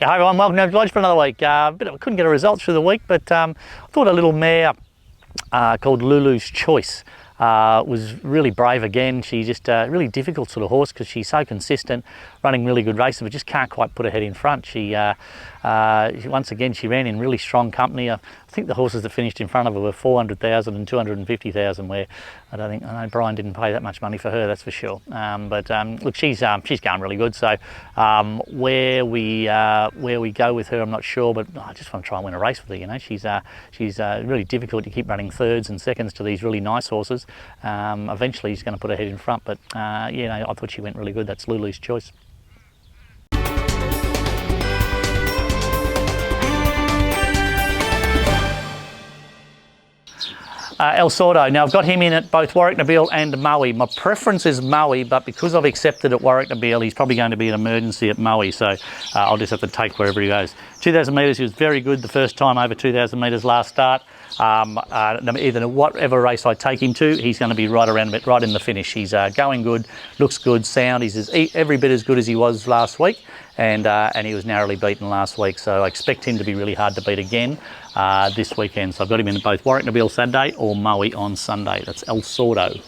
Hi everyone, welcome to Emsley Lodge for another week. Couldn't get a result through the week, but I thought a little mare called Lulu's Choice was really brave again. She's just a really difficult sort of horse because she's so consistent, running really good races, but just can't quite put her head in front. Once again, she ran in really strong company. I think the horses that finished in front of her were 400,000 and 250,000, where I know Brian didn't pay that much money for her, that's for sure. Look, she's going really good. So where we go with her, I'm not sure, but I just want to try and win a race with her. You know, she's really difficult to keep running thirds and seconds to these really nice horses. Eventually, she's going to put her head in front, but I thought she went really good. That's Lulu's Choice. El Sordo. Now I've got him in at both Warwick Nabil and Maui. My preference is Maui, but because I've accepted at Warwick Nabil, he's probably going to be an emergency at Maui, so I'll just have to take wherever he goes. 2,000 metres, he was very good the first time over 2,000 metres last start. Either whatever race I take him to, he's going to be right in the finish. He's going good, looks good, sound. He's every bit as good as he was last week, and he was narrowly beaten last week. So I expect him to be really hard to beat again this weekend. So I've got him in both Warwick Nabil Saturday or Maui on Sunday. That's El Sordo.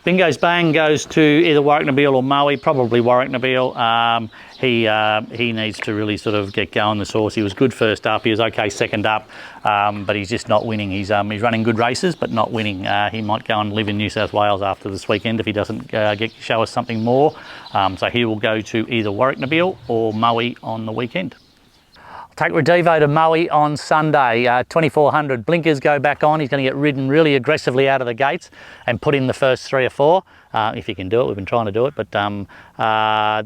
Bingo's Bang goes to either Warwick Nabil or Maui, probably Warwick Nabil. He needs to really sort of get going, this horse. He was good first up, he was okay second up, but he's just not winning. He's running good races, but not winning. He might go and live in New South Wales after this weekend if he doesn't show us something more. So he will go to either Warwick Nabil or Maui on the weekend. Take Redivo to Maui on Sunday, 2400. Blinkers go back on. He's going to get ridden really aggressively out of the gates and put in the first 3 or 4. If he can do it, we've been trying to do it, but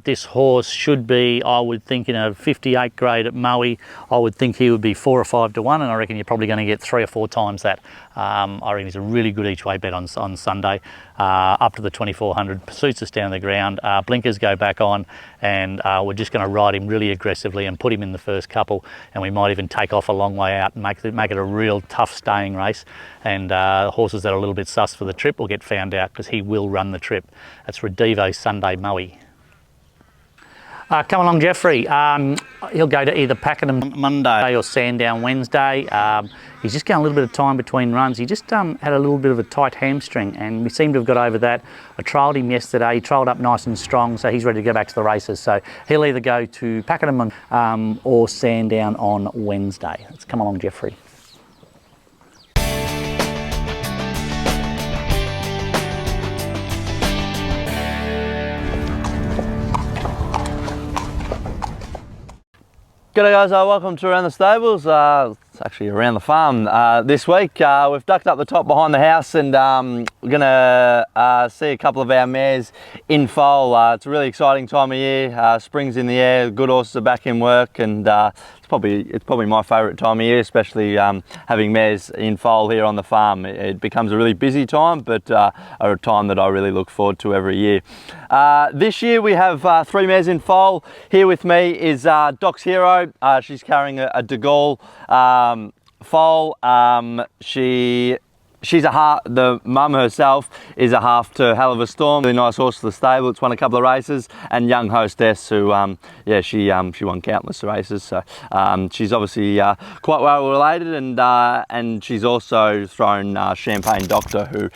this horse should be, I would think, in a 58 grade at Maui, I would think he would be 4 or 5 to 1, and I reckon you're probably going to get 3 or 4 times that. I reckon he's a really good each way bet on Sunday, up to the 2400. Pursuits us down the ground, blinkers go back on, and we're just going to ride him really aggressively and put him in the first couple, and we might even take off a long way out and make it a real tough staying race, and horses that are a little bit sus for the trip will get found out because he will run the trip. That's Redivo Sunday Maui. Come along Jeffrey, he'll go to either Pakenham Monday or Sandown Wednesday. He's just going a little bit of time between runs. He just had a little bit of a tight hamstring, and we seem to have got over that. I trialled him yesterday, he trialled up nice and strong, so he's ready to go back to the races. So he'll either go to Pakenham or Sandown on Wednesday. Let's come along Jeffrey. G'day guys, welcome to Around the Stables. It's actually around the farm this week. We've ducked up the top behind the house, and we're gonna see a couple of our mares in foal. It's a really exciting time of year. Spring's in the air, good horses are back in work, and it's probably my favourite time of year, especially having mares in foal here on the farm. It becomes a really busy time, but a time that I really look forward to every year. This year we have 3 mares in foal. Here with me is Doc's Hero. She's carrying a De Gaulle foal. She's a half, the mum herself is a half to Hell of a Storm, really nice horse for the stable. It's won a couple of races, and Young Hostess, who she won countless races. So she's obviously quite well related, and she's also thrown Champagne Doctor, who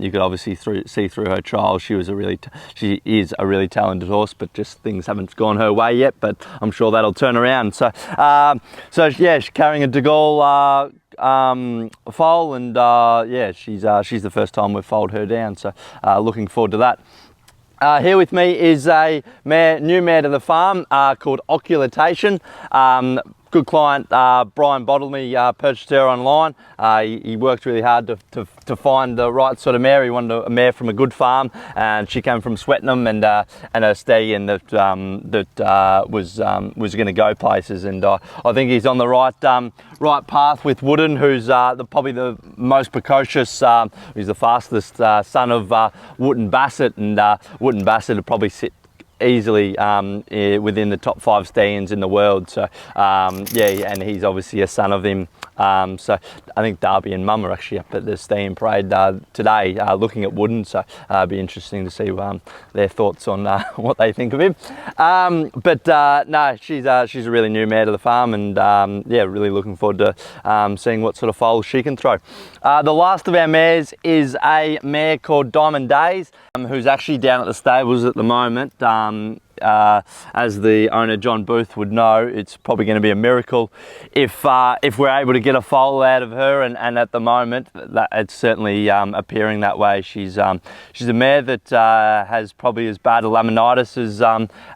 you could obviously see through her trial. She is a really talented horse, but just things haven't gone her way yet. But I'm sure that'll turn around. So she's carrying a De Gaulle foal, and she's the first time we've foaled her down, so looking forward to that. Here with me is a new mare to the farm called Occultation. Good client, Brian Bottlemy, purchased her online. He worked really hard to find the right sort of mare. He wanted a mare from a good farm, and she came from Swettenham, and a stallion that was going to go places. And I think he's on the right path with Wooden, who's probably the most precocious. He's the fastest son of Wootton Bassett, and Wootton Bassett would probably sit easily within the top 5 stallions in the world. So and he's obviously a son of him So I think Darby and Mum are actually up at the Steam Parade today looking at Wooden, so it'll be interesting to see their thoughts on what they think of him. No, she's a really new mare to the farm, and yeah, really looking forward to seeing what sort of foals she can throw. The last of our mares is a mare called Diamond Days, who's actually down at the stables at the moment. As the owner John Booth would know, it's probably going to be a miracle if we're able to get a foal out of her, and at the moment it's certainly appearing that way. She's a mare that has probably as bad a laminitis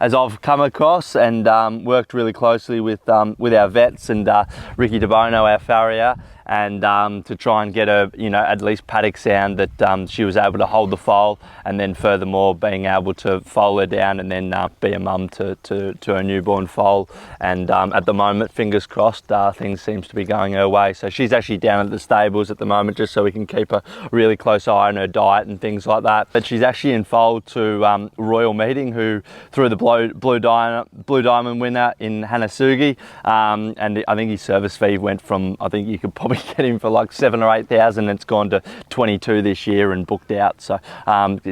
as I've come across, and worked really closely with our vets and Ricky DeBono, our farrier, and to try and get a, you know, at least paddock sound that she was able to hold the foal, and then furthermore being able to foal her down and then be a mum to her newborn foal. And at the moment, fingers crossed, things seems to be going her way. So she's actually down at the stables at the moment, just so we can keep a really close eye on her diet and things like that. But she's actually in foal to Royal Meeting, who threw the Blue Diamond winner in Hanasugi, and I think his service fee went from, I think you could probably get him for like 7,000 or 8,000. It's gone to 22 this year and booked out. So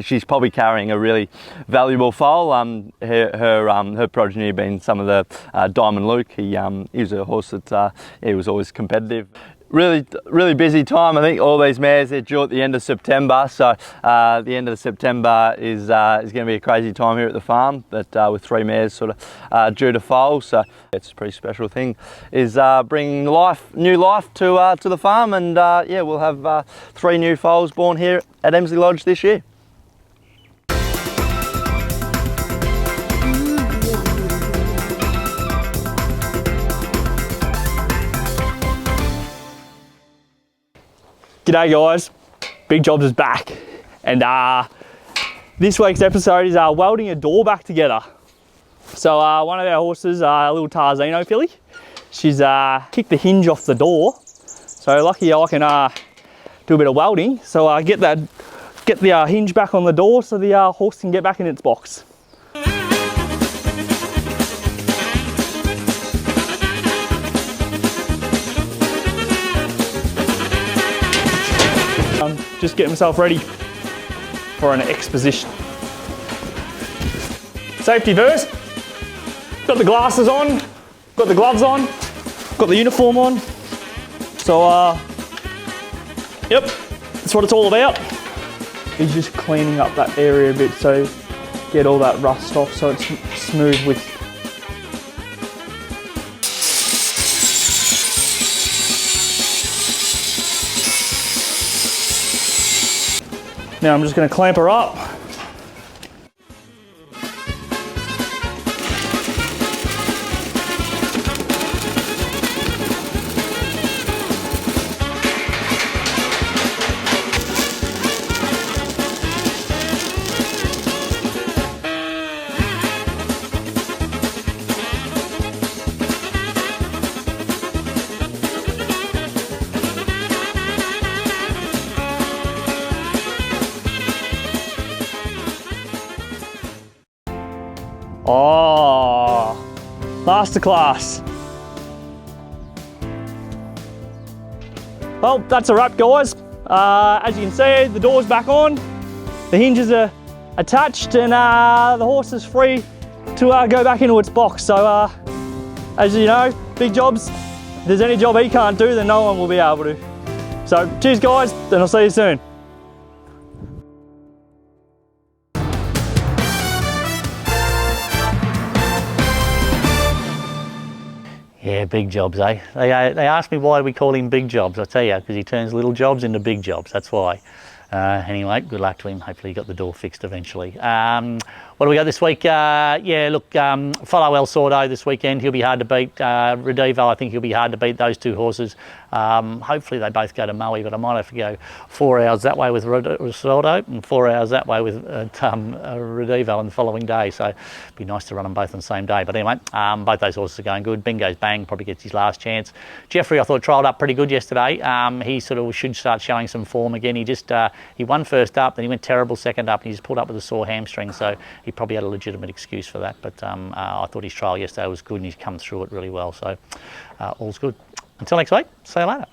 she's probably carrying a really valuable foal. Her progeny being some of the Diamond Luke. He was a horse that he was always competitive. Really busy time. I think all these mares, they're due at the end of September, so the end of September is going to be a crazy time here at the farm, but with 3 mares sort of due to foal, so it's a pretty special thing, is bringing new life to the farm, and yeah, we'll have 3 new foals born here at Emsley Lodge this year. G'day guys, Big Jobs is back, and this week's episode is welding a door back together. So one of our horses, a little Tarzino filly, she's kicked the hinge off the door, so lucky I can do a bit of welding, so get the hinge back on the door so the horse can get back in its box. Just getting myself ready for an exposition. Safety first. Got the glasses on, got the gloves on, got the uniform on. So, yep, that's what it's all about. He's just cleaning up that area a bit, so get all that rust off so it's smooth with. Now I'm just going to clamp her up. Oh, masterclass. Well, that's a wrap, guys. As you can see, the door's back on, the hinges are attached, and the horse is free to go back into its box. So, as you know, Big Jobs, if there's any job he can't do, then no one will be able to. So, cheers, guys, and I'll see you soon. Yeah, Big Jobs, eh? They asked me why we call him Big Jobs. I tell you, because he turns little jobs into big jobs. That's why. Anyway, good luck to him. Hopefully he got the door fixed eventually. What do we got this week? Yeah, look, follow El Sordo this weekend. He'll be hard to beat. Redivo, I think he'll be hard to beat, those 2 horses. Hopefully they both go to Maui, but I might have to go 4 hours that way with Sordo and 4 hours that way with Redivo on the following day. So it'd be nice to run them both on the same day. But anyway, both those horses are going good. Bingo's Bang probably gets his last chance. Jeffrey, I thought, trialled up pretty good yesterday. He sort of should start showing some form again. He just he won first up, then he went terrible second up, and he just pulled up with a sore hamstring. So he probably had a legitimate excuse for that. But I thought his trial yesterday was good, and he's come through it really well. So all's good. Until next week, see you later.